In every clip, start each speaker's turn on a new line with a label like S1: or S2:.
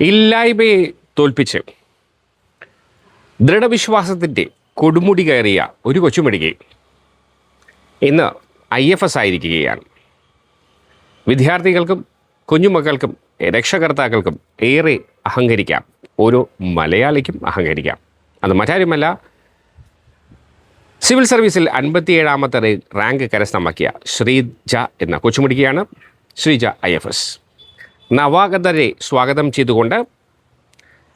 S1: ഇല്ലായ്മയെ തോൽപ്പിച്ച് ദൃഢവിശ്വാസത്തിൻ്റെ കൊടുമുടി കയറിയ ഒരു കൊച്ചുമിടുകി ഇന്ന് IFS ആയിരിക്കുകയാണ്. വിദ്യാർത്ഥികൾക്കും കുഞ്ഞുമക്കൾക്കും രക്ഷകർത്താക്കൾക്കും ഏറെ അഹങ്കരിക്കാം, ഓരോ മലയാളിക്കും അഹങ്കരിക്കാം. അത് മറ്റാരുമല്ല, സിവിൽ സർവീസിൽ 57ാമത്തെ റാങ്ക് കരസ്ഥമാക്കിയ ശ്രീജ എന്ന കൊച്ചുമിടുകിയാണ്. ശ്രീജ IFS നവാഗതരെ സ്വാഗതം ചെയ്തുകൊണ്ട്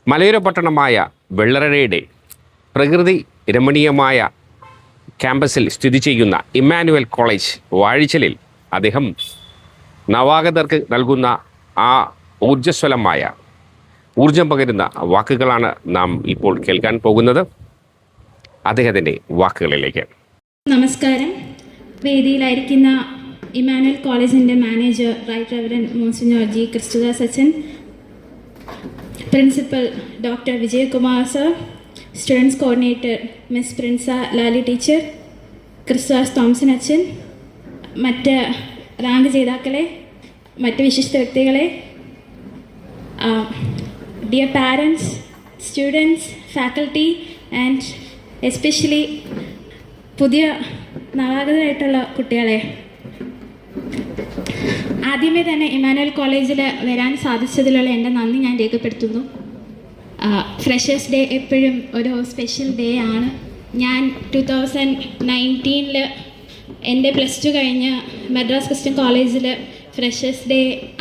S1: മലയോര പട്ടണമായ വെള്ളറയുടെ പ്രകൃതി രമണീയമായ ക്യാമ്പസിൽ സ്ഥിതി ചെയ്യുന്ന ഇമ്മാനുവൽ കോളേജ് വാഴിച്ചലിൽ അദ്ദേഹം നവാഗതർക്ക് നൽകുന്ന ആ ഊർജ്ജസ്വലമായ ഊർജം പകരുന്ന വാക്കുകളാണ് നാം ഇപ്പോൾ കേൾക്കാൻ പോകുന്നത്. അദ്ദേഹത്തിൻ്റെ വാക്കുകളിലേക്ക്.
S2: നമസ്കാരം. വേദിയിലായിരിക്കുന്ന ഇമ്മാനുവൽ കോളേജിൻ്റെ manager right reverend monsignor G Christudas അച്ഛൻ, principal doctor Vijayakumar sir, students coordinator miss Prinsa Lali teacher, Christudas Thomson അച്ഛൻ, മറ്റ് റാങ്ക് ജേതാക്കളെ, മറ്റ് വിശിഷ്ട വ്യക്തികളെ, dear parents, students, faculty and especially പുതിയ നവാഗതരായിട്ടുള്ള കുട്ടികളെ, ആദ്യമേ തന്നെ ഇമ്മാനുവൽ കോളേജിൽ വരാൻ സാധിച്ചതിലുള്ള എൻ്റെ നന്ദി ഞാൻ രേഖപ്പെടുത്തുന്നു. ഫ്രഷേഴ്സ് ഡേ എപ്പോഴും ഒരു സ്പെഷ്യൽ ഡേ ആണ്. ഞാൻ 2019 എൻ്റെ +2 കഴിഞ്ഞ് മദ്രാസ് ക്രിസ്ത്യൻ കോളേജിൽ ഫ്രഷേഴ്സ് ഡേ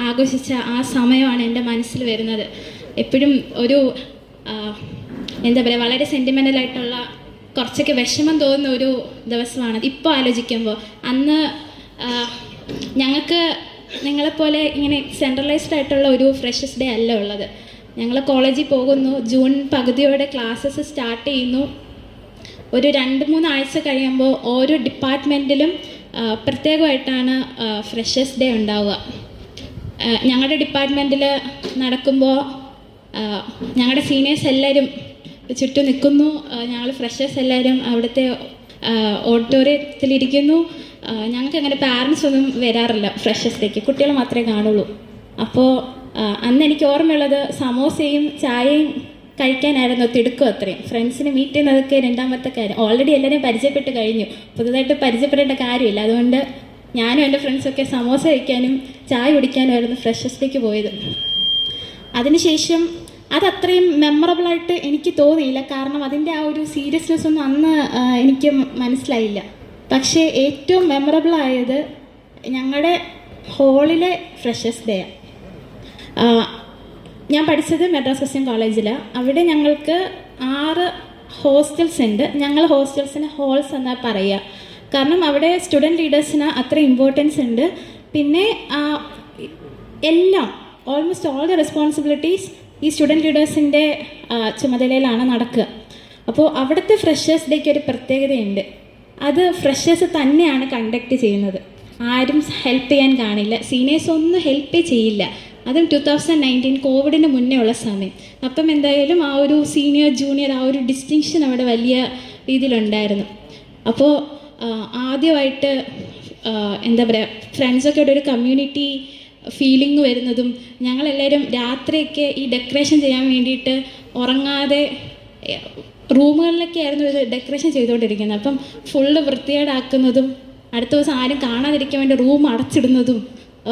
S2: ആഘോഷിച്ച ആ സമയമാണ് എൻ്റെ മനസ്സിൽ വരുന്നത്. എപ്പോഴും ഒരു എന്താ പറയുക, വളരെ സെൻറ്റിമെൻ്റലായിട്ടുള്ള കുറച്ചൊക്കെ വിഷമം തോന്നുന്ന ഒരു ദിവസമാണ് ഇപ്പോൾ ആലോചിക്കുമ്പോൾ. അന്ന് ഞങ്ങൾക്ക് നിങ്ങളെപ്പോലെ ഇങ്ങനെ സെൻട്രലൈസ്ഡ് ആയിട്ടുള്ള ഒരു ഫ്രഷേഴ്സ് ഡേ അല്ല ഉള്ളത്. ഞങ്ങൾ കോളേജിൽ പോകുന്നു, ജൂൺ പകുതിയോടെ ക്ലാസ്സസ് സ്റ്റാർട്ട് ചെയ്യുന്നു. ഒരു 2-3 ആഴ്ച കഴിയുമ്പോൾ ഓരോ ഡിപ്പാർട്ട്മെൻറ്റിലും പ്രത്യേകമായിട്ടാണ് ഫ്രഷേഴ്സ് ഡേ ഉണ്ടാവുക. ഞങ്ങളുടെ ഡിപ്പാർട്ട്മെൻറ്റിൽ നടക്കുമ്പോൾ ഞങ്ങളുടെ സീനിയേഴ്സ് എല്ലാവരും ചുറ്റും നിൽക്കുന്നു. ഞങ്ങൾ ഫ്രഷേഴ്സ് എല്ലാവരും അവിടുത്തെ ഓഡിറ്റോറിയത്തിലിരിക്കുന്നു. ഞങ്ങൾക്ക് അങ്ങനെ പാരൻസ് ഒന്നും വരാറില്ല ഫ്രഷേഴ്സ് ഡേക്ക്, കുട്ടികൾ മാത്രമേ കാണുള്ളൂ. അപ്പോൾ അന്ന് എനിക്ക് ഓർമ്മയുള്ളത് സമോസയും ചായയും കഴിക്കാനായിരുന്നു തിടുക്കം. അത്രയും ഫ്രണ്ട്സിനെ മീറ്റ് ചെയ്യുന്നതൊക്കെ രണ്ടാമത്തെ കാര്യം. ഓൾറെഡി എല്ലാവരെയും പരിചയപ്പെട്ട് കഴിഞ്ഞു, പുതുതായിട്ട് പരിചയപ്പെടേണ്ട കാര്യമില്ല. അതുകൊണ്ട് ഞാനും എൻ്റെ ഫ്രണ്ട്സൊക്കെ സമോസ കഴിക്കാനും ചായ കുടിക്കാനുമായിരുന്നു ഫ്രഷേഴ്സ് ഡേക്ക് പോയത്. അതിനുശേഷം അതത്രയും മെമ്മറബിളായിട്ട് എനിക്ക് തോന്നിയില്ല, കാരണം അതിൻ്റെ ആ ഒരു സീരിയസ്നെസ് ഒന്നും അന്ന് എനിക്ക് മനസ്സിലായില്ല. പക്ഷേ ഏറ്റവും മെമ്മറബിളായത് ഞങ്ങളുടെ ഹോളിലെ ഫ്രഷേഴ്സ് ഡേ. ഞാൻ പഠിച്ചത് മദ്രാസ് ക്രിസ്ത്യൻ കോളേജിലാണ്. അവിടെ ഞങ്ങൾക്ക് 6 ഹോസ്റ്റൽസ് ഉണ്ട്. ഞങ്ങൾ ഹോസ്റ്റൽസിന് ഹോൾസ് എന്നാ പറയുക, കാരണം അവിടെ സ്റ്റുഡൻറ്റ് ലീഡേഴ്സിന് അത്ര ഇമ്പോർട്ടൻസ് ഉണ്ട്. പിന്നെ എല്ലാം ഓൾമോസ്റ്റ് ഓൾ ദ റെസ്പോൺസിബിലിറ്റീസ് ഈ സ്റ്റുഡൻറ്റ് ലീഡേഴ്സിൻ്റെ ചുമതലയിലാണ് നടക്കുക. അപ്പോൾ അവിടുത്തെ ഫ്രഷേഴ്സ് ഡേക്ക് ഒരു പ്രത്യേകതയുണ്ട്. അത് ഫ്രഷേഴ്സ് തന്നെയാണ് കണ്ടക്ട് ചെയ്യുന്നത്. ആരും ഹെൽപ്പ് ചെയ്യാൻ കാണില്ല, സീനിയേഴ്സ് ഒന്നും ഹെൽപ്പേ ചെയ്യില്ല. അതും 2019 കോവിഡിന് മുന്നേ ഉള്ള സമയം. അപ്പം എന്തായാലും ആ ഒരു സീനിയർ ജൂനിയർ ആ ഒരു ഡിസ്റ്റിങ്ഷൻ അവിടെ വലിയ രീതിയിലുണ്ടായിരുന്നു. അപ്പോൾ ആദ്യമായിട്ട് എന്താ പറയുക, ഫ്രണ്ട്സൊക്കെ ഒരു കമ്മ്യൂണിറ്റി ഫീലിംഗ് വരുന്നതും, ഞങ്ങളെല്ലാവരും രാത്രിയൊക്കെ ഈ ഡെക്കറേഷൻ ചെയ്യാൻ വേണ്ടിയിട്ട് ഉറങ്ങാതെ റൂമുകളിലൊക്കെ ആയിരുന്നു ഇത് ഡെക്കറേഷൻ ചെയ്തുകൊണ്ടിരിക്കുന്നത്. അപ്പം ഫുള്ള് വൃത്തികേടാക്കുന്നതും അടുത്ത ദിവസം ആരും കാണാതിരിക്കാൻ വേണ്ടി റൂം അടച്ചിടുന്നതും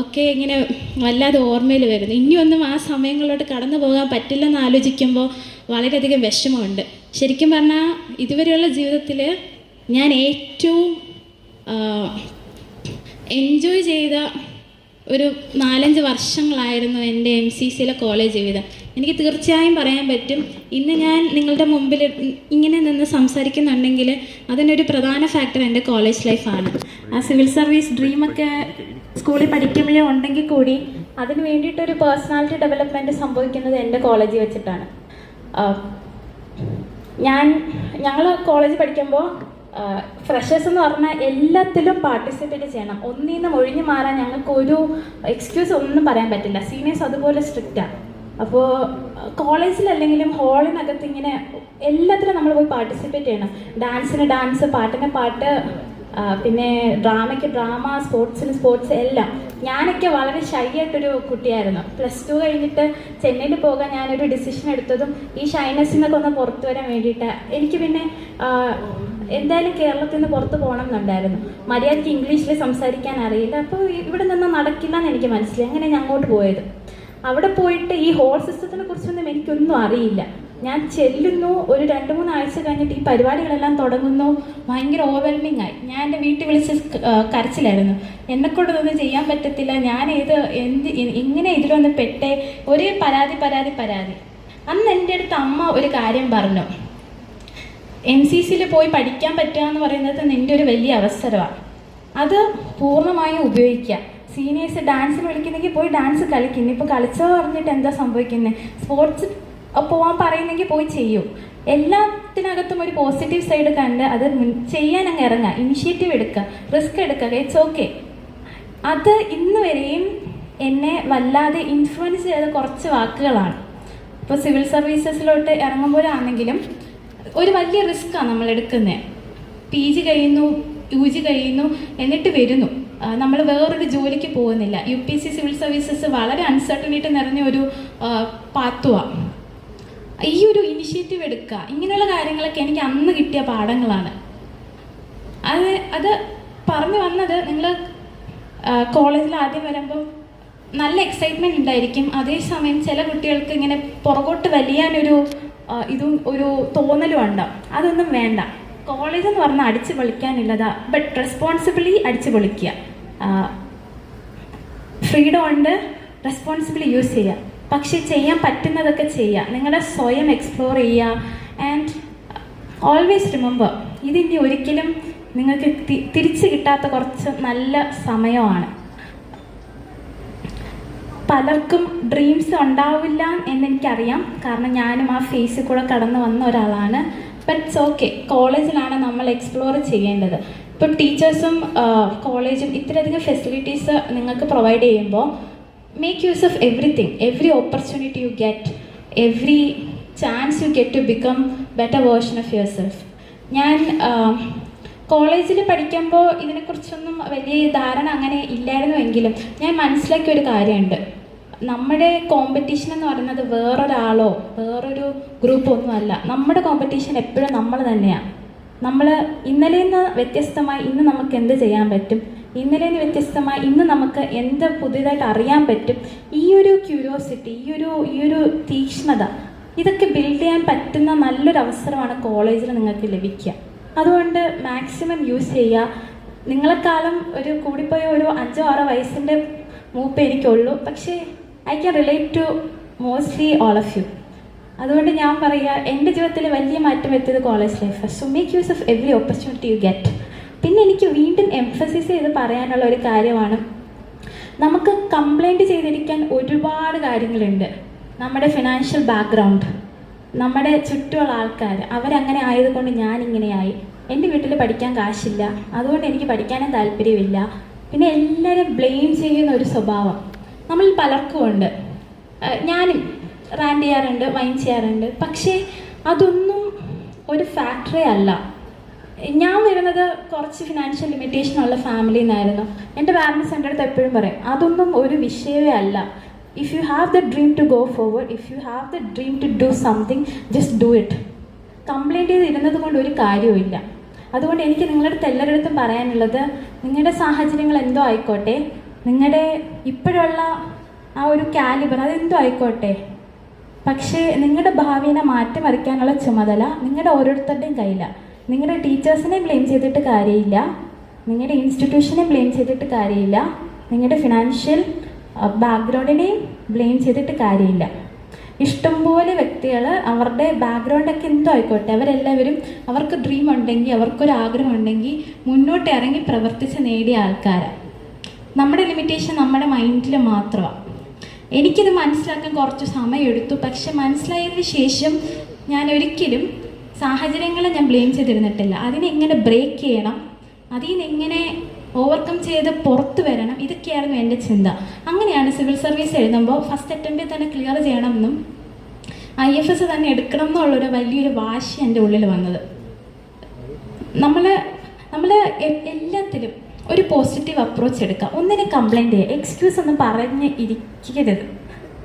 S2: ഒക്കെ ഇങ്ങനെ വല്ലാതെ ഓർമ്മയിൽ വരുന്നു. ഇനിയൊന്നും ആ സമയങ്ങളിലോട്ട് കടന്നു പോകാൻ പറ്റില്ലെന്ന് ആലോചിക്കുമ്പോൾ വളരെയധികം വിഷമമുണ്ട്. ശരിക്കും പറഞ്ഞാൽ ഇതുവരെയുള്ള ജീവിതത്തിൽ ഞാൻ ഏറ്റവും എൻജോയ് ചെയ്ത ഒരു 4-5 വർഷങ്ങളായിരുന്നു എൻ്റെ MCCയിലെ കോളേജ് ജീവിതം. എനിക്ക് തീർച്ചയായും പറയാൻ പറ്റും, ഇന്ന് ഞാൻ നിങ്ങളുടെ മുമ്പിൽ ഇങ്ങനെ നിന്ന് സംസാരിക്കുന്നുണ്ടെങ്കിൽ അതിനൊരു പ്രധാന ഫാക്ടർ എൻ്റെ കോളേജ് ലൈഫാണ്. ആ സിവിൽ സർവീസ് ഡ്രീമൊക്കെ സ്കൂളിൽ പഠിക്കുമ്പോഴേ ഉണ്ടെങ്കിൽ കൂടി അതിന് വേണ്ടിയിട്ടൊരു പേഴ്സണാലിറ്റി ഡെവലപ്മെൻറ്റ് സംഭവിക്കുന്നത് എൻ്റെ കോളേജിൽ വെച്ചിട്ടാണ്. ഞങ്ങൾ കോളേജിൽ പഠിക്കുമ്പോൾ ഫ്രഷേഴ്സ് എന്ന് പറഞ്ഞാൽ എല്ലാത്തിലും പാർട്ടിസിപ്പേറ്റ് ചെയ്യണം. ഒന്നിൽ നിന്നും ഒഴിഞ്ഞു മാറാൻ ഞങ്ങൾക്ക് ഒരു എക്സ്ക്യൂസ് ഒന്നും പറയാൻ പറ്റില്ല. സീനിയേഴ്സ് അതുപോലെ സ്ട്രിക്റ്റാണ്. അപ്പോൾ കോളേജിലല്ലെങ്കിലും ഹോളിനകത്ത് ഇങ്ങനെ എല്ലാത്തിലും നമ്മൾ പോയി പാർട്ടിസിപ്പേറ്റ് ചെയ്യണം. ഡാൻസിന് ഡാൻസ്, പാട്ടിന് പാട്ട്, പിന്നെ ഡ്രാമയ്ക്ക് ഡ്രാമ, സ്പോർട്സിന് സ്പോർട്സ്, എല്ലാം. ഞാനൊക്കെ വളരെ ഷൈ ആയിട്ടൊരു കുട്ടിയായിരുന്നു. +2 കഴിഞ്ഞിട്ട് ചെന്നൈയിൽ പോകാൻ ഞാനൊരു ഡിസിഷൻ എടുത്തതും ഈ ഷൈനെസ്സിൽ നിന്നൊക്കെ ഒന്ന് പുറത്തു വരാൻ വേണ്ടിയിട്ട്. എനിക്ക് പിന്നെ എന്തായാലും കേരളത്തിൽ നിന്ന് പുറത്ത് പോകണം എന്നുണ്ടായിരുന്നു. മര്യാദയ്ക്ക് ഇംഗ്ലീഷിൽ സംസാരിക്കാൻ അറിയില്ല. അപ്പോൾ ഇവിടെ നിന്ന് നടക്കില്ല എന്ന് എനിക്ക് മനസ്സിലായി. അങ്ങനെ ഞാൻ അങ്ങോട്ട് പോയത്. അവിടെ പോയിട്ട് ഈ ഹോൾ സിസ്റ്റത്തിനെ കുറിച്ചൊന്നും എനിക്കൊന്നും അറിയില്ല. ഞാൻ ചെല്ലുന്നു, ഒരു 2-3 ആഴ്ച കഴിഞ്ഞിട്ട് ഈ പരിപാടികളെല്ലാം തുടങ്ങുന്നു. ഭയങ്കര ഓവർവെൽമിങ് ആയി. ഞാൻ എൻ്റെ വീട്ടിൽ വിളിച്ച് കരച്ചിലായിരുന്നു. എന്നെക്കൊണ്ടൊന്നും ചെയ്യാൻ പറ്റത്തില്ല, ഞാൻ ഇങ്ങനെ ഇതിലൊന്ന് പെട്ടേ, ഒരു പരാതി. അന്ന് എൻ്റെ അടുത്ത് അമ്മ ഒരു കാര്യം പറഞ്ഞു, NCCയിൽ പോയി പഠിക്കാൻ പറ്റുക എന്ന് പറയുന്നത് നിൻ്റെ ഒരു വലിയ അവസരമാണ്, അത് പൂർണ്ണമായും ഉപയോഗിക്കുക. സീനിയേഴ്സ് ഡാൻസിന് വിളിക്കുന്നെങ്കിൽ പോയി ഡാൻസ് കളിക്കും. ഇപ്പോൾ കളിച്ചോ പറഞ്ഞിട്ട് എന്താ സംഭവിക്കുന്നത്? സ്പോർട്സ് പോകാൻ പറയുന്നെങ്കിൽ പോയി ചെയ്യൂ. എല്ലാത്തിനകത്തും ഒരു പോസിറ്റീവ് സൈഡ് കണ്ട് അത് ചെയ്യാൻ അങ്ങ് ഇറങ്ങുക, ഇനിഷ്യേറ്റീവ് എടുക്കുക, റിസ്ക് എടുക്കുക. It's okay. അത് ഇന്ന് വരെയും എന്നെ വല്ലാതെ ഇൻഫ്ലുവൻസ് ചെയ്ത കുറച്ച് വാക്കുകളാണ്. ഇപ്പോൾ സിവിൽ സർവീസസിലോട്ട് ഇറങ്ങുമ്പോഴാണെങ്കിലും ഒരു വലിയ റിസ്ക്കാണ് നമ്മൾ എടുക്കുന്നത്. PG കഴിയുന്നു, UG കഴിയുന്നു, എന്നിട്ട് വരുന്നു, നമ്മൾ വേറൊരു ജോലിക്ക് പോകുന്നില്ല. UPSC സിവിൽ സർവീസസ് വളരെ അൺസർട്ടനിറ്റി നിറഞ്ഞ ഒരു പാത്തുവാണ്. ഈ ഒരു ഇനിഷ്യേറ്റീവ് എടുക്കുക, ഇങ്ങനെയുള്ള കാര്യങ്ങളൊക്കെ എനിക്ക് അന്ന് കിട്ടിയ പാഠങ്ങളാണ്. അത് പറഞ്ഞു വന്നത്, നിങ്ങൾ കോളേജിൽ ആദ്യം വരുമ്പോൾ നല്ല എക്സൈറ്റ്മെൻറ്റ് ഉണ്ടായിരിക്കും. അതേസമയം ചില കുട്ടികൾക്ക് ഇങ്ങനെ പുറകോട്ട് വലിയാനൊരു ഇതും ഒരു തോന്നലും ഉണ്ടാവും. അതൊന്നും വേണ്ട. കോളേജ് എന്ന് പറഞ്ഞാൽ അടിച്ച് പൊളിക്കാനുള്ളതാ, ബട്ട് റെസ്പോൺസിബിളി അടിച്ച് പൊളിക്കുക. ഫ്രീഡം ഉണ്ട്, റെസ്പോൺസിബിളി യൂസ് ചെയ്യുക. പക്ഷേ ചെയ്യാൻ പറ്റുന്നതൊക്കെ ചെയ്യുക. നിങ്ങളെ സ്വയം എക്സ്പ്ലോർ ചെയ്യുക. ആൻഡ് ഓൾവേസ് റിമെമ്പർ, ഇതിൻ്റെ ഒരിക്കലും നിങ്ങൾക്ക് തിരിച്ചു കിട്ടാത്ത കുറച്ച് നല്ല സമയമാണ്. പലർക്കും ഡ്രീംസ് ഉണ്ടാവില്ല എന്നെനിക്കറിയാം, കാരണം ഞാനും ആ ഫേസിൽ കൂടെ കടന്നു വന്ന ഒരാളാണ്. But it's okay. കോളേജിലാണ് നമ്മൾ എക്സ്പ്ലോർ ചെയ്യേണ്ടത്. ഇപ്പോൾ ടീച്ചേഴ്സും കോളേജും ഇത്രയധികം ഫെസിലിറ്റീസ് നിങ്ങൾക്ക് പ്രൊവൈഡ് ചെയ്യുമ്പോൾ make use of everything, every opportunity you get, every chance you get to become better version of yourself. ഞാൻ കോളേജിൽ പഠിക്കുമ്പോൾ ഇതിനെക്കുറിച്ചൊന്നും വലിയ ധാരണ അങ്ങനെ ഇല്ലായിരുന്നുവെങ്കിലും ഞാൻ മനസ്സിലാക്കിയ ഒരു കാര്യമുണ്ട്. നമ്മുടെ കോമ്പറ്റീഷൻ എന്ന് പറയുന്നത് വേറൊരാളോ വേറൊരു ഗ്രൂപ്പോ ഒന്നുമല്ല. നമ്മുടെ കോമ്പറ്റീഷൻ എപ്പോഴും നമ്മൾ തന്നെയാണ്. നമ്മൾ ഇന്നലെ നിന്ന് വ്യത്യസ്തമായി ഇന്ന് നമുക്ക് എന്ത് ചെയ്യാൻ പറ്റും, ഇന്നലെ നിന്ന് വ്യത്യസ്തമായി ഇന്ന് നമുക്ക് എന്ത് പുതിയതായിട്ട് അറിയാൻ പറ്റും, ഈ ഒരു ക്യൂരിയോസിറ്റി, ഈ ഒരു തീക്ഷ്ണത, ഇതൊക്കെ ബിൽഡ് ചെയ്യാൻ പറ്റുന്ന നല്ലൊരു അവസരമാണ് കോളേജിൽ നിങ്ങൾക്ക് ലഭിക്കുക. അതുകൊണ്ട് മാക്സിമം യൂസ് ചെയ്യുക. നിങ്ങളെക്കാളും ഒരു കൂടിപ്പോയ ഒരു 5-6 വയസ്സിൻ്റെ മൂപ്പ് എനിക്കുള്ളൂ, പക്ഷേ I can relate to mostly all of you. അതുകൊണ്ട് ഞാൻ പറയുക, എൻ്റെ ജീവിതത്തിൽ വലിയ മാറ്റം വരുത്തിയത് college life. So make use of every opportunity you get. പിന്നെ എനിക്ക് വീണ്ടും എംഫസിസ് ചെയ്ത് പറയാനുള്ള ഒരു കാര്യമാണ്, നമുക്ക് കംപ്ലൈൻറ്റ് ചെയ്തിരിക്കാൻ ഒരുപാട് കാര്യങ്ങളുണ്ട്. നമ്മുടെ ഫിനാൻഷ്യൽ ബാക്ക്ഗ്രൗണ്ട്, നമ്മുടെ ചുറ്റുമുള്ള ആൾക്കാർ, അവരങ്ങനെ ആയതുകൊണ്ട് ഞാനിങ്ങനെയായി, എൻ്റെ വീട്ടിൽ പഠിക്കാൻ കാശില്ല, അതുകൊണ്ട് എനിക്ക് പഠിക്കാനും താല്പര്യമില്ല. പിന്നെ എല്ലാവരും ബ്ലെയിം ചെയ്യുന്ന ഒരു സ്വഭാവം നമ്മളിൽ പലർക്കും ഉണ്ട്. ഞാനും റാൻഡ് ചെയ്യാറുണ്ട്, വൈൻ ചെയ്യാറുണ്ട്. പക്ഷേ അതൊന്നും ഒരു ഫാക്ടറേ അല്ല. ഞാൻ വരുന്നത് കുറച്ച് ഫിനാൻഷ്യൽ ലിമിറ്റേഷനുള്ള ഫാമിലിയിൽ നിന്നായിരുന്നു. എൻ്റെ പാരൻസ് എൻ്റെ അടുത്ത് എപ്പോഴും പറയും, അതൊന്നും ഒരു വിഷയമേ അല്ല. If you have the dream to go forward, if you have the dream to do something, just do it. Complaint ചെയ്തിരുന്നത് കൊണ്ട് ഒരു കാര്യവുമില്ല. അതുകൊണ്ട് എനിക്ക് നിങ്ങളുടെ അടുത്ത് എല്ലാവരുടെ അടുത്തും പറയാനുള്ളത്, നിങ്ങളുടെ സാഹചര്യങ്ങൾ എന്തോ ആയിക്കോട്ടെ, നിങ്ങളുടെ ഇപ്പോഴുള്ള ആ ഒരു കാലിബർ അതെന്തോ ആയിക്കോട്ടെ, പക്ഷേ നിങ്ങളുടെ ഭാവിയെ മാറ്റിമറിക്കാനുള്ള ചുമതല നിങ്ങളുടെ ഓരോരുത്തരുടെയും കയ്യിലാണ്. നിങ്ങളുടെ ടീച്ചേഴ്സിനെ ബ്ലെയിം ചെയ്തിട്ട് കാര്യമില്ല, നിങ്ങളുടെ ഇൻസ്റ്റിറ്റ്യൂഷനെ ബ്ലെയിം ചെയ്തിട്ട് കാര്യമില്ല, നിങ്ങളുടെ ഫിനാൻഷ്യൽ ബാക്ക്ഗ്രൗണ്ടിനെയും ബ്ലെയിം ചെയ്തിട്ട് കാര്യമില്ല. ഇഷ്ടംപോലെ വ്യക്തികൾ അവരുടെ ബാക്ക്ഗ്രൗണ്ടൊക്കെ എന്തോ ആയിക്കോട്ടെ, അവരെല്ലാവരും അവർക്ക് ഡ്രീം ഉണ്ടെങ്കിൽ, അവർക്കൊരാഗ്രഹം ഉണ്ടെങ്കിൽ മുന്നോട്ട് ഇറങ്ങി പ്രവർത്തിച്ച് നേടിയ ആൾക്കാരാണ്. നമ്മുടെ ലിമിറ്റേഷൻ നമ്മുടെ മൈൻഡിൽ മാത്രമാണ്. എനിക്കിത് മനസ്സിലാക്കാൻ കുറച്ച് സമയമെടുത്തു. പക്ഷെ മനസ്സിലായതിന് ശേഷം ഞാൻ ഒരിക്കലും സാഹചര്യങ്ങളെ ഞാൻ ബ്ലെയിം ചെയ്തിരുന്നിട്ടില്ല. അതിനെങ്ങനെ ബ്രേക്ക് ചെയ്യണം, അതിൽ നിന്ന് എങ്ങനെ ഓവർകം ചെയ്ത് പുറത്തു വരണം, ഇതൊക്കെയായിരുന്നു എൻ്റെ ചിന്ത. അങ്ങനെയാണ് സിവിൽ സർവീസ് എഴുതുമ്പോൾ ഫസ്റ്റ് അറ്റംപ്റ്റിൽ തന്നെ ക്ലിയർ ചെയ്യണമെന്നും IFS തന്നെ എടുക്കണം എന്നുള്ളൊരു വലിയൊരു വാശി എൻ്റെ ഉള്ളിൽ വന്നത്. നമ്മൾ എല്ലാത്തിലും ഒരു പോസിറ്റീവ് അപ്രോച്ച് എടുക്കുക. ഒന്നിനെ കംപ്ലൈൻറ്റ് ചെയ്യുക, എക്സ്ക്യൂസ് ഒന്നും പറഞ്ഞ് ഇരിക്കരുത്.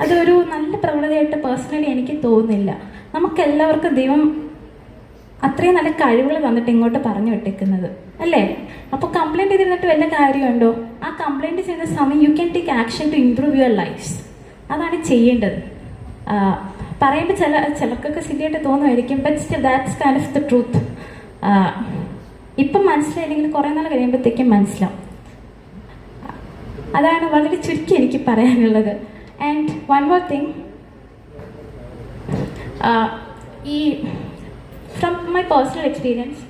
S2: അതൊരു നല്ല പ്രവണതയായിട്ട് പേഴ്സണലി എനിക്ക് തോന്നുന്നില്ല. നമുക്കെല്ലാവർക്കും ദൈവം അത്രയും നല്ല കഴിവുകൾ തന്നിട്ട് ഇങ്ങോട്ട് പറഞ്ഞു വിട്ടേക്കുന്നത് അല്ലേ? അപ്പോൾ കംപ്ലൈൻറ്റ് ചെയ്തിരുന്നിട്ട് വല്ല കാര്യമുണ്ടോ? ആ കംപ്ലൈൻറ്റ് ചെയ്യുന്ന സമയം you can take action to improve your lifes. അതാണ് ചെയ്യേണ്ടത്. പറയുമ്പോൾ ചിലർക്കൊക്കെ സില്ലിയായിട്ട് തോന്നുമായിരിക്കും, but still that's kind of the truth. ഇപ്പം മനസ്സിലായില്ലെങ്കിൽ കുറേ നാൾ കഴിയുമ്പോഴത്തേക്കും മനസ്സിലാവും. അതാണ് വളരെ ചുരുക്കി എനിക്ക് പറയാനുള്ളത്. ആൻഡ് വൺ മോർ തിങ്, ഈ ഫ്രം മൈ പേഴ്സണൽ എക്സ്പീരിയൻസ്,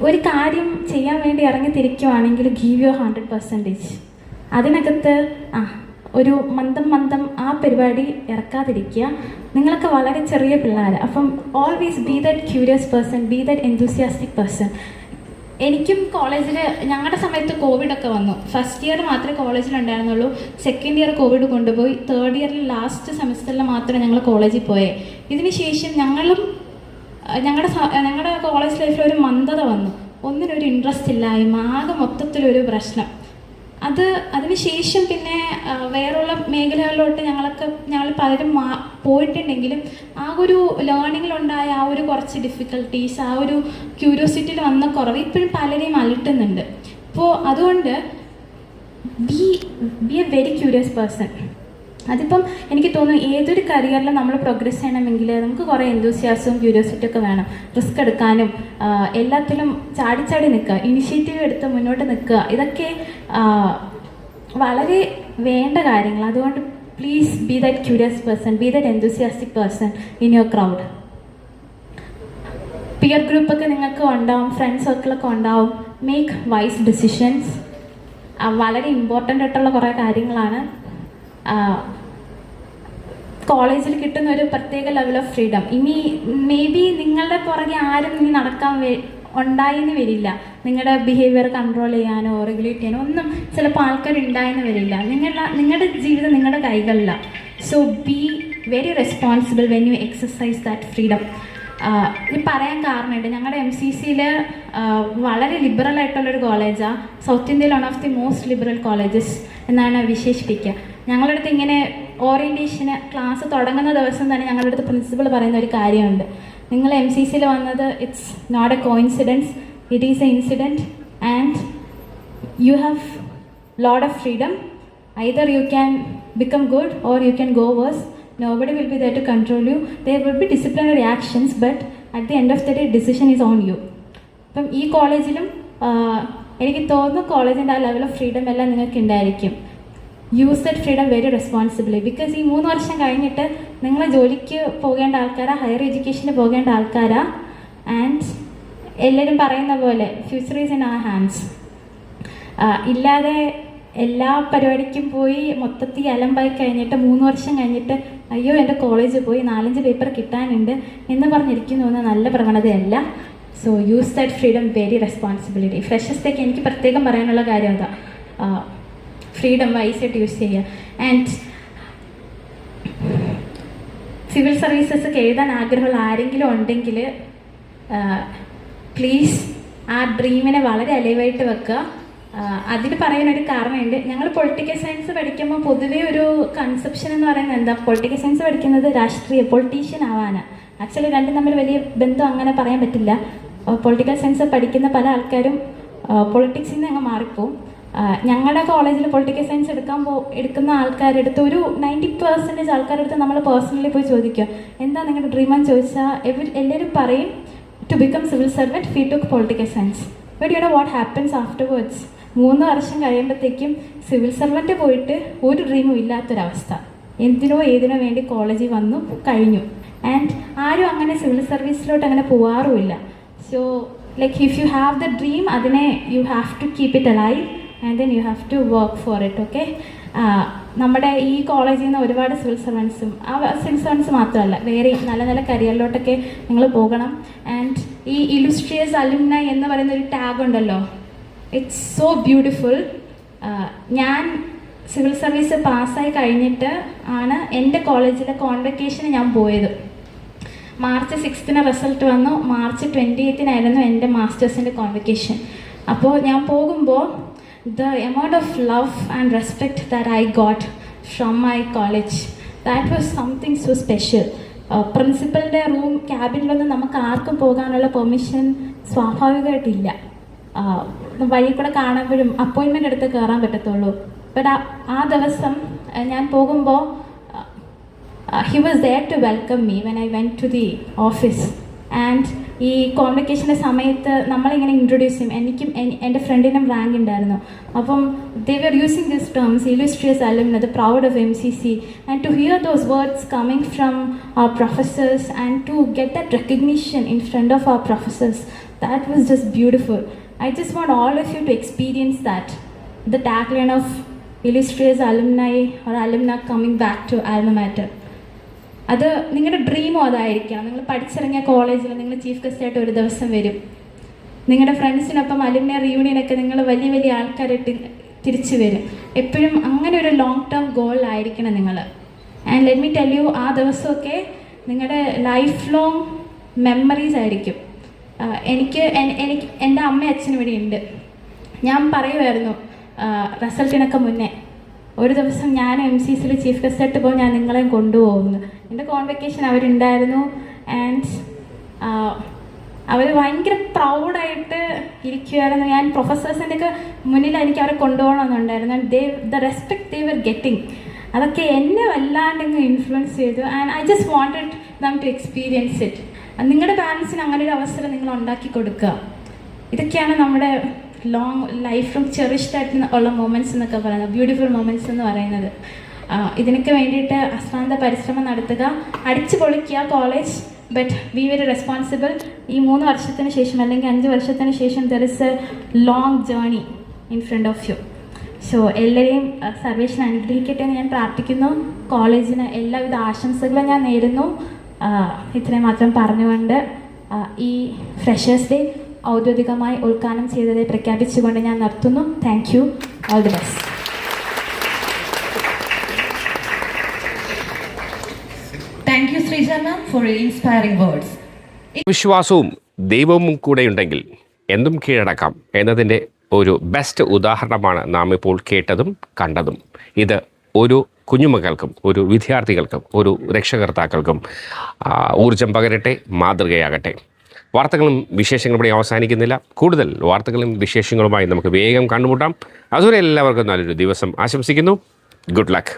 S2: ഒരു കാര്യം ചെയ്യാൻ വേണ്ടി ഇറങ്ങിത്തിരിക്കുവാണെങ്കിൽ ഗീവ് യുവർ 100%. അതിനകത്ത് ഒരു മന്ദം ആ പരിപാടി ഇറക്കാതിരിക്കുക. നിങ്ങളൊക്കെ വളരെ ചെറിയ പിള്ളേർ, അപ്പം always be that curious person, be that enthusiastic person. എനിക്കും കോളേജിൽ ഞങ്ങളുടെ സമയത്ത് കോവിഡൊക്കെ വന്നു. ഫസ്റ്റ് ഇയർ മാത്രമേ കോളേജിലുണ്ടായിരുന്നുള്ളൂ. സെക്കൻഡ് ഇയർ കോവിഡ് കൊണ്ടുപോയി. തേർഡ് ഇയറിൽ ലാസ്റ്റ് സെമിസ്റ്ററിൽ മാത്രമേ ഞങ്ങൾ കോളേജിൽ പോയേ. ഇതിന് ശേഷം ഞങ്ങളുടെ കോളേജ് ലൈഫിൽ ഒരു മന്ദത വന്നു. ഒന്നിനൊരു ഇൻട്രസ്റ്റ് ഇല്ലായ്മ, ആകെ മൊത്തത്തിലൊരു പ്രശ്നം. അതിന് ശേഷം പിന്നെ വേറുള്ള മേഖലകളിലോട്ട് ഞങ്ങൾ പലരും പോയിട്ടുണ്ടെങ്കിലും ആ ഒരു ലേണിങ്ങിലുണ്ടായ ആ ഒരു കുറച്ച് ഡിഫിക്കൽട്ടീസ്, ആ ഒരു ക്യൂരിയോസിറ്റിയിൽ വന്ന കുറവ് ഇപ്പോഴും പലരെയും അലട്ടുന്നുണ്ട്. അപ്പോൾ അതുകൊണ്ട് B A very curious person. അതിപ്പം എനിക്ക് തോന്നുന്നു ഏതൊരു കരിയറിലും നമ്മൾ പ്രോഗ്രസ് ചെയ്യണമെങ്കിൽ നമുക്ക് കുറേ എന്തൂസിയാസവും ക്യൂരിയോസിറ്റി ഒക്കെ വേണം. റിസ്ക് എടുക്കാനും എല്ലാത്തിലും ചാടി നിൽക്കുക, ഇനിഷ്യേറ്റീവ് എടുത്ത് മുന്നോട്ട് നിൽക്കുക, ഇതൊക്കെ വളരെ വേണ്ട കാര്യങ്ങൾ. അതുകൊണ്ട് please be that curious person, be that enthusiastic person in your crowd. Peer ഗ്രൂപ്പൊക്കെ നിങ്ങൾക്ക് ഉണ്ടാവും, ഫ്രണ്ട് സർക്കിളൊക്കെ ഉണ്ടാവും. Make wise decisions. വളരെ ഇമ്പോർട്ടൻ്റ് ആയിട്ടുള്ള കുറേ കാര്യങ്ങളാണ്. കോളേജിൽ കിട്ടുന്ന ഒരു പ്രത്യേക ലെവൽ ഓഫ് ഫ്രീഡം ഇനി മേ ബി നിങ്ങളുടെ പുറകെ ആരും ഇനി നടക്കാൻ ഉണ്ടായെന്ന് വരില്ല. നിങ്ങളുടെ ബിഹേവിയർ കൺട്രോൾ ചെയ്യാനോ റെഗുലേറ്റ് ചെയ്യാനോ ഒന്നും ചിലപ്പോൾ ആൾക്കാരുണ്ടായെന്ന് വരില്ല. നിങ്ങളുടെ ജീവിതം നിങ്ങളുടെ കൈകളിലാണ്. So be very responsible when you exercise that freedom. ഇത് പറയാൻ കാരണമുണ്ട്. ഞങ്ങളുടെ MCCയിൽ വളരെ ലിബറൽ ആയിട്ടുള്ളൊരു കോളേജാണ്. സൗത്ത് ഇന്ത്യയിൽ one of the most liberal colleges എന്നാണ് വിശേഷിപ്പിക്കുക. ഞങ്ങളുടെ അടുത്ത് ഇങ്ങനെ ഓറിയൻറ്റേഷന് ക്ലാസ് തുടങ്ങുന്ന ദിവസം തന്നെ ഞങ്ങളുടെ അടുത്ത് പ്രിൻസിപ്പൾ പറയുന്ന ഒരു കാര്യമുണ്ട്. നിങ്ങൾ MCCയിൽ വന്നത് it's not a coincidence, it is a incident and you have lot of freedom. Either you can become good or you can go worse. Nobody will be there to control you. There will be disciplinary actions, but at the end of the day, decision is on you. അപ്പം ഈ കോളേജിലും എനിക്ക് തോന്നുന്നു കോളേജിൻ്റെ ആ level of freedom എല്ലാം നിങ്ങൾക്ക് ഉണ്ടായിരിക്കും. Use that freedom very responsibly. Because ഈ 3 വർഷം കഴിഞ്ഞിട്ട് നിങ്ങൾ ജോലിക്ക് പോകേണ്ട ആൾക്കാരാ, ഹയർ എഡ്യൂക്കേഷന് പോകേണ്ട ആൾക്കാരാ. ആൻഡ് എല്ലാവരും പറയുന്ന പോലെ future is in our hands. ഇല്ലാതെ എല്ലാ പരിപാടിക്കും പോയി മൊത്തത്തിൽ അലമ്പായി കഴിഞ്ഞിട്ട് 3 വർഷം കഴിഞ്ഞിട്ട് അയ്യോ എൻ്റെ കോളേജിൽ പോയി 4-5 പേപ്പർ കിട്ടാനുണ്ട് എന്ന് പറഞ്ഞിരിക്കുന്നു എന്ന നല്ല പ്രവണതയല്ല. So use that freedom very responsibility. ഫ്രഷേഴ്സിലേക്ക് എനിക്ക് പ്രത്യേകം പറയാനുള്ള കാര്യം അതാ, ഫ്രീഡം വൈസായിട്ട് യൂസ് ചെയ്യുക. ആൻഡ് സിവിൽ സർവീസസ് എഴുതാൻ ആഗ്രഹമുള്ള ആരെങ്കിലും ഉണ്ടെങ്കിൽ പ്ലീസ് ആ ഡ്രീമിനെ വളരെ അലൈവായിട്ട് വെക്കുക. അതിന് പറയാനൊരു കാരണമുണ്ട്. ഞങ്ങൾ പൊളിറ്റിക്കൽ സയൻസ് പഠിക്കുമ്പോൾ പൊതുവേ ഒരു കൺസെപ്ഷൻ എന്ന് പറയുന്നത് എന്താ, പൊളിറ്റിക്കൽ സയൻസ് പഠിക്കുന്നത് രാഷ്ട്രീയ പൊളിറ്റീഷ്യൻ ആവാനാണ്. ആക്ച്വലി രണ്ടും തമ്മിൽ വലിയ ബന്ധം അങ്ങനെ പറയാൻ പറ്റില്ല. പൊളിറ്റിക്കൽ സയൻസ് പഠിക്കുന്ന പല ആൾക്കാരും പൊളിറ്റിക്സിൽ നിന്ന് അങ്ങ് മാറിപ്പോവും. ഞങ്ങളുടെ കോളേജിൽ പൊളിറ്റിക്കൽ സയൻസ് എടുക്കുന്ന ആൾക്കാരെടുത്ത് ഒരു 90% ആൾക്കാരെടുത്ത് നമ്മൾ പേഴ്സണലി പോയി ചോദിക്കുക എന്താ നിങ്ങളുടെ ഡ്രീം എന്ന് ചോദിച്ചാൽ എല്ലാവരും പറയും to become civil servant, we took political science. But you know what happens afterwards? 3 വർഷം കഴിയുമ്പോഴത്തേക്കും സിവിൽ സർവൻറ്റ് പോയിട്ട് ഒരു ഡ്രീമും ഇല്ലാത്തൊരവസ്ഥ. എന്തിനോ ഏതിനോ വേണ്ടി കോളേജിൽ വന്നു കഴിഞ്ഞു. ആൻഡ് ആരും അങ്ങനെ സിവിൽ സർവീസിലോട്ട് അങ്ങനെ പോവാറുമില്ല. So like if you have the dream, അതിനെ you have to keep it alive and then you have to work for it. Okay, നമ്മുടെ ഈ കോളേജിൽ നിന്ന് ഒരുപാട് സിവിൽ സർവൻസ് മാത്രമല്ല വേറെ നല്ല നല്ല കരിയറിലോട്ടൊക്കെ നിങ്ങൾ പോകണം. ആൻഡ് ഈ ഇലുസ്ട്രിയസ് അലുമിനി എന്ന് പറയുന്ന ഒരു ടാഗ് ഉണ്ടല്ലോ, ഇറ്റ്സ് സോ ബ്യൂട്ടിഫുൾ. ഞാൻ സിവിൽ സർവീസ് പാസ്സായി കഴിഞ്ഞിട്ട് ആണ് എൻ്റെ കോളേജിലെ കോൺവെക്കേഷന് ഞാൻ പോയത്. മാർച്ച് 6 റിസൾട്ട് വന്നു. മാർച്ച് 28 എൻ്റെ മാസ്റ്റേഴ്സിൻ്റെ കോൺവെക്കേഷൻ. അപ്പോൾ ഞാൻ പോകുമ്പോൾ the amount of love and respect that I got from my college, that was something so special. പ്രിൻസിപ്പലിൻ്റെ റൂം ക്യാബിനിലൊന്നും നമുക്ക് ആർക്കും പോകാനുള്ള പെർമിഷൻ സ്വാഭാവികമായിട്ടില്ല. വഴി കൂടെ കാണുമ്പോഴും അപ്പോയിൻമെൻ്റ് എടുത്ത് കയറാൻ പറ്റത്തുള്ളൂ. ബട്ട് ആ ദിവസം ഞാൻ പോകുമ്പോൾ he was there to welcome me when I went to the office. And ഈ കോൺവെക്കേഷൻ്റെ സമയത്ത് നമ്മളിങ്ങനെ ഇൻട്രൊഡ്യൂസ് ചെയ്യും. എനിക്കും എൻ്റെ ഫ്രണ്ടിനും റാങ്ക് ഉണ്ടായിരുന്നു. അപ്പം they were using these terms, illustrious alumni, the proud of MCC, and to hear those words coming from our professors and to get that recognition in front of our professors, that was just beautiful. I just want all of you to experience that, the tagline of illustrious alumni or alumna coming back to alma mater. അത് നിങ്ങളുടെ ഡ്രീമും അതായിരിക്കണം. നിങ്ങൾ പഠിച്ചിറങ്ങിയ കോളേജിൽ നിങ്ങൾ chief ഗസ്റ്റായിട്ട് ഒരു ദിവസം വരും. നിങ്ങളുടെ ഫ്രണ്ട്സിനൊപ്പം അലുമിനി റിയൂണിയനൊക്കെ നിങ്ങൾ വലിയ വലിയ ആൾക്കാരായിട്ട് തിരിച്ചു വരും. എപ്പോഴും അങ്ങനെ ഒരു ലോങ് ടേം ഗോളിലായിരിക്കണം നിങ്ങൾ. And let me tell you, ആ ദിവസമൊക്കെ നിങ്ങളുടെ ലൈഫ് ലോങ് മെമ്മറീസ് ആയിരിക്കും. എനിക്ക് എൻ്റെ അമ്മയും അച്ഛനും ഇവിടെ ഉണ്ട്. ഞാൻ പറയുമായിരുന്നു റിസൾട്ടിനൊക്കെ മുന്നേ, ഒരു ദിവസം ഞാൻ MCCയിൽ ചീഫ് ഗസ്റ്റായിട്ട് പോകും, ഞാൻ നിങ്ങളെയും കൊണ്ടുപോകുന്നു. എൻ്റെ കോൺവെക്കേഷൻ അവരുണ്ടായിരുന്നു. ആൻഡ് അവർ ഭയങ്കര പ്രൗഡായിട്ട് ഇരിക്കുമായിരുന്നു. ഞാൻ പ്രൊഫസേഴ്സിൻ്റെയൊക്കെ മുന്നിൽ എനിക്ക് അവരെ കൊണ്ടുപോകണമെന്നുണ്ടായിരുന്നു. And the respect they were getting, അതൊക്കെ എന്നെ വല്ലാണ്ടെങ്കിൽ ഇൻഫ്ലുവൻസ് ചെയ്തു. And I just wanted them to experience it. നിങ്ങളുടെ പാരൻസിന് അങ്ങനെ ഒരു അവസരം നിങ്ങൾ ഉണ്ടാക്കി കൊടുക്കുക. ഇതൊക്കെയാണ് നമ്മുടെ ലോങ് ലൈഫും ചെറിഷ്ഡ് ആയിട്ട് ഉള്ള മൊമെൻറ്റ്സ് എന്നൊക്കെ പറയുന്നത്, ബ്യൂട്ടിഫുൾ മൊമെൻറ്റ്സ് എന്ന് പറയുന്നത്. ഇതിനൊക്കെ വേണ്ടിയിട്ട് അശ്രാന്ത പരിശ്രമം നടത്തുക, അടിച്ചു പൊളിക്കുക college. But be very responsible. ഈ 3 വർഷത്തിന് ശേഷം അല്ലെങ്കിൽ 5 വർഷത്തിന് ശേഷം there is a long journey in front of you. So എല്ലാവരെയും സർവേശ്വരൻ അനുഗ്രഹിക്കട്ടെ എന്ന് ഞാൻ പ്രാർത്ഥിക്കുന്നു. കോളേജിന് എല്ലാവിധ ആശംസകളും ഞാൻ നേരുന്നു. ഇത്രയും മാത്രം പറഞ്ഞുകൊണ്ട് ഈ ഫ്രഷേഴ്സ് ഡേ ഔദ്യോഗികമായി ഉദ്ഘാടനം ചെയ്തதை പ്രഖ്യാപിച്ചുകൊണ്ട് ഞാൻ നിർത്തുന്നു. Thank you. All the best.
S3: Thank you, Srija ma'am, for your inspiring words.
S1: വിശ്വാസവും ദൈവവും കൂടെയുണ്ടെങ്കിൽ എന്തും കീഴടക്കാം എന്നതിൻ്റെ ഒരു ബെസ്റ്റ് ഉദാഹരണമാണ് നാം ഇപ്പോൾ കേട്ടതും കണ്ടതും. ഇത് ഒരു കുഞ്ഞുമക്കൾക്കും ഒരു വിദ്യാർത്ഥികൾക്കും ഒരു രക്ഷകർത്താക്കൾക്കും ഊർജം പകരട്ടെ, മാതൃകയാകട്ടെ. വാർത്തകളും വിശേഷങ്ങളും ഇവിടെ അവസാനിക്കുന്നില്ല. കൂടുതൽ വാർത്തകളും വിശേഷങ്ങളുമായി നമുക്ക് വേഗം കണ്ടുമുട്ടാം. അതുവരെ എല്ലാവർക്കും നല്ലൊരു ദിവസം ആശംസിക്കുന്നു. Good luck.